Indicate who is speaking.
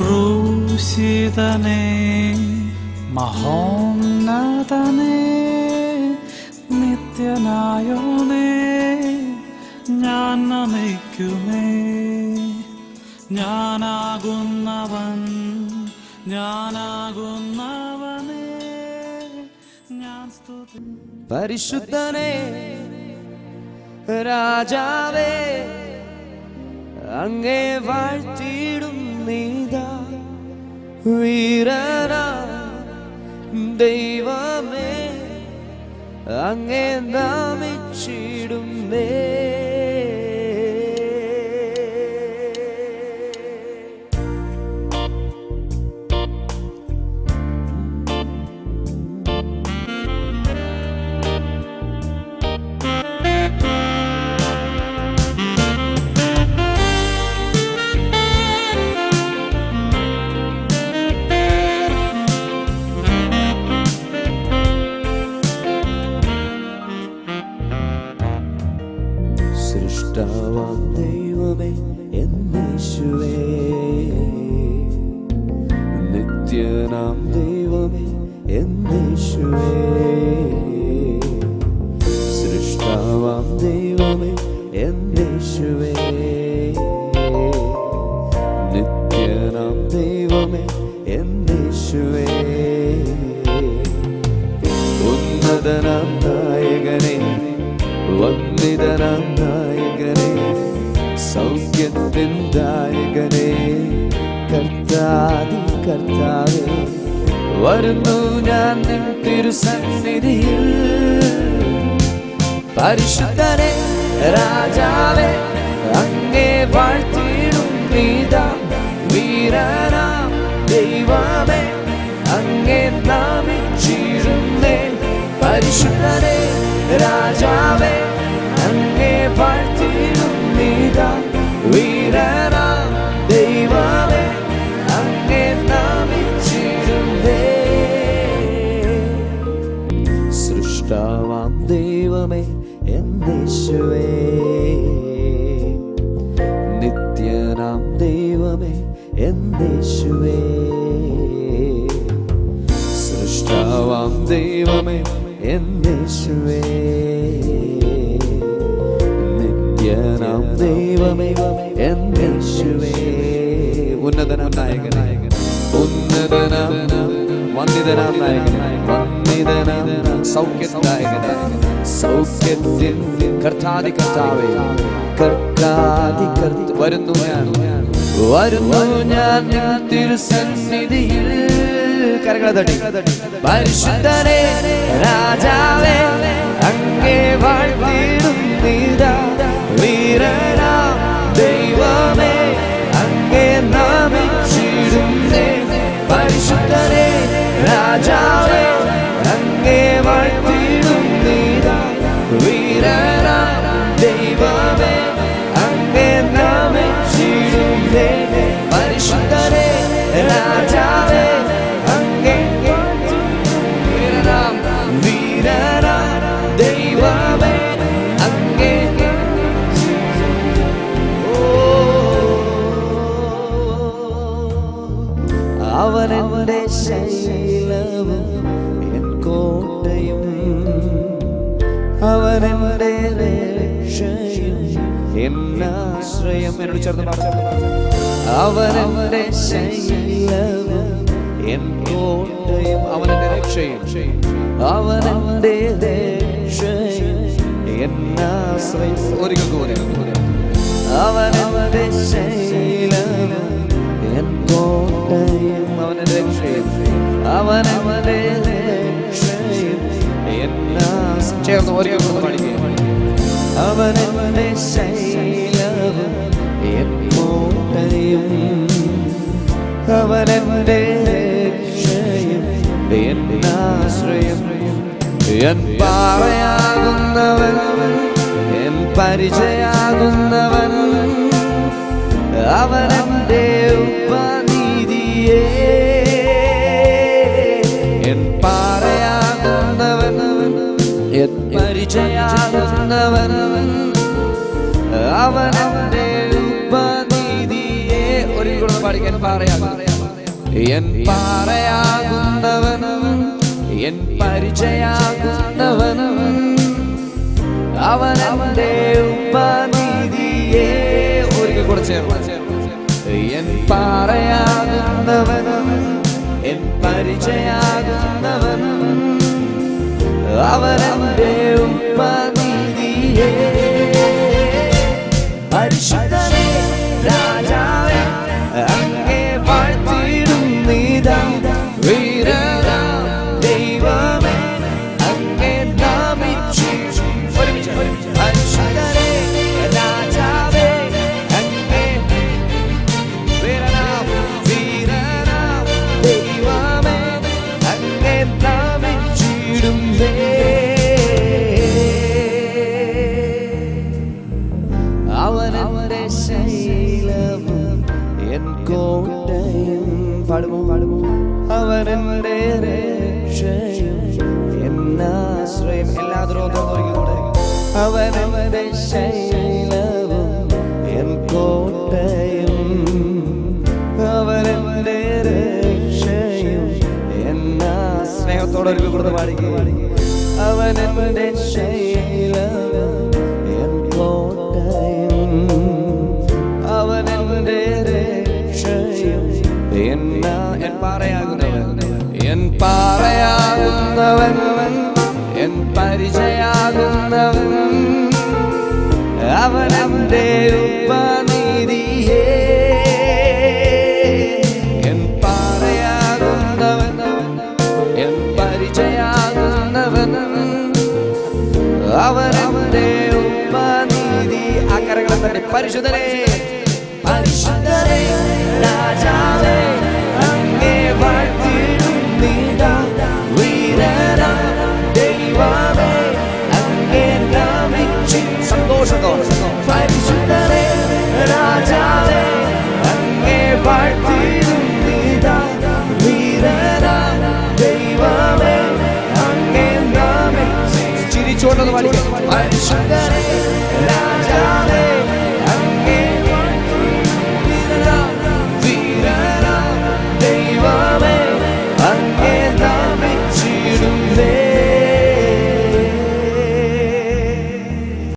Speaker 1: ക്രൂശിതനേ മഹോന്നതനേ നിത്യനായോനേ ഞാൻ നമിക്കുമേ. ഞാനാകുന്നവനേ ഞാൻ സ്തുതി.
Speaker 2: പരിശുദ്ധനേ രാജാവേ അങ്ങേ വാഴ്ത്തിയിടും നീതാ. വീരനാ ദൈവമേ അങ്ങേ നാമിച്ചിടുമേ. സൃഷ്ടാവാം ദൈവമേ എന്നേശുവേ, നിത്യനാം ദൈവമേ എന്നേശുവേ. സൃഷ്ടാവാം ദൈവമേ എന്നേശുവേ, നിത്യനാം ദൈവമേ എന്നേശുവേ. ഉന്നതനാം നായകനേ വന്ദിതനാം നായകനേ, സൗഖ്യത്തിൻ ദായകനേ, കർത്താതി കർത്താവേ, വരുന്നു ഞാൻ നിൻ തിരുസന്നിധിയിൽ. പരിശുദ്ധനേ രാജാവേ അങ്ങേ വാഴ്ത്തിയിടും നീതാ. വീരനാം ദൈവമേ അങ്ങേ നാമിച്ചിടുന്നേ. പരിശുദ്ധനേ രാജാവേ അങ്ങേ വാഴ്ത്തിയിടും നീതാ. വീരനാം ദൈവമേ അങ്ങേ നാമിച്ചിടുന്നേ. സൃഷ്ടാവാം ദൈവമേ എന്നേശുവേ, നിത്യനാം ദൈവമേ എന്നേശുവേ. സൃഷ്ടാവാം ദൈവമേ എന്നേശുവേ, നിത്യനാം ദൈവമേ എന്നേശുവേ. ഉന്നതനാം നായകനേ, ഉന്നതനാം വന്ദിതനാം നായകനേ, വന്ദിതനാം സൗഖ്യദായകനേ, സൗഖ്യത്തിൻ കർത്താതി കർത്താവേ, കർത്താതി കർത്താവേ, വരുന്നു ഞാൻ തിരുസന്നിധിയിൽ. കരങ്ങളെ തട്ടി. പരിശുദ്ധനേ രാജാവേ അങ്ങേ വാഴ്ത്തിയിടും നീതാ. വീരനാം ദൈവമേ അങ്ങേ നാമിച്ചിടുന്നേ. പരിശുദ്ധനേ രാജാവേ അങ്ങേ വാഴ്ത്തിയിടും നീതാ. വീരനാം ദൈവമേ അങ്ങേ നാമിച്ചിടുന്നേ. പരിശുദ്ധനേ രാജാവേ അങ്ങേ വീരനാം ദൈവമേ അങ്ങേ. അവനെന്റെ ശൈലവും എൻ കോട്ടയും, അവനെന്റെ രക്ഷയും എന്നാശ്രയം. എന്നോട് ചേർന്ന് പറഞ്ഞു. അവനെന്റെ ശൈലവും എൻ കോട്ടയും, അവനെന്റെ രക്ഷയും, അവനെന്റെ രക്ഷയും എന്നാശ്രയം. ഒരിക്കൽ കൂടെ. അവനെന്റെ ശൈലവും എൻ കോട്ടയും, അവനെന്റെ രക്ഷയും, അവനെന്റെ രക്ഷയും എന്നാശ്രയം. ചേർന്ന് ഒരിക്കൽ കൂടെ പഠിക്കുക. അവനെന്റെ ശൈലവും എൻ കോട്ടയും, അവനെന്റെ രക്ഷയും എന്നാശ്രയം. എൻ പാറയാകുന്നവൻ, എൻ പരിചയാകുന്നവൻ, അവനെന്റെ ഉപനീതിയേ. എൻ പാറയാകുന്നവൻ, എൻ പരിചയാകുന്നവൻ, അവനെന്റെ ഉപനീതിയേ. ഒരു പാടിക്കാൻ എൻ പാറയാകുന്നവനും എൻ പരിചയാകുന്നവനും അവനെന്റെ ഉപനിധിയെ ഒരിക്കൽ കൂടെ ചേർന്ന് എൻ പാറയാകുന്നവനും എൻ പരിചയാകുന്നവനും അവനെന്റെ ഉപനിധിയെ പരിശുദ്ധനേ രാജാവേ അങ്ങേ വാഴ്ത്തിടുന്നിതാ വീരനാം ദൈവമേ അങ്ങേ നാമിച്ചു പരിശുദ്ധനേ രാജാവേ അങ്ങേ വീരനാം ദൈവമേ അങ്ങേ നാമിച്ചിടുന്നേ അവനെന്റെ ശൈലവും എൻ കോട്ടയും പാടുമോ അവനെന്റെ രക്ഷയും എന്നാശ്രയം എല്ലാവരും കൂടെ അവനെന്റെ ശൈലവും എൻ കോട്ടയും അവനെന്റെ രക്ഷയും എന്നാ സ്നേഹത്തോടെ കൊടുത്ത് പാടിക്കുക അവനെന്റെ ശൈലവും എൻ കോട്ടയും അവനെന്റെ രക്ഷയും എന്നാ എൻ പാറയാകുന്നവൻ എൻ പരിചയാകുന്നവൻ അവനെന്റെ ഉപനിധിയെ എൻ പാറയാകുന്നവൻ എൻ പരിചയാകുന്നവൻ അവനെന്റെ ഉപനിധി ആ കരങ്ങളെ തന്നെ പരിശുദ്ധനേ പരിശുദ്ധനേ രാജാവേ അങ്ങേ വാഴ്ത്തിടുന്നിതാ വീരനാം ദൈവമേ അങ്ങേ നാമിച്ചു സന്തോഷത്തോടെ പരിശുദ്ധനേ രാജാവേ അങ്ങേ വാഴ്ത്തിടുന്നിതാ വീരനാം ദൈവമേ അങ്ങേ നാമിച്ചു ചിരിച്ചോണ്ടത് പാടി പരിശുദ്ധനേ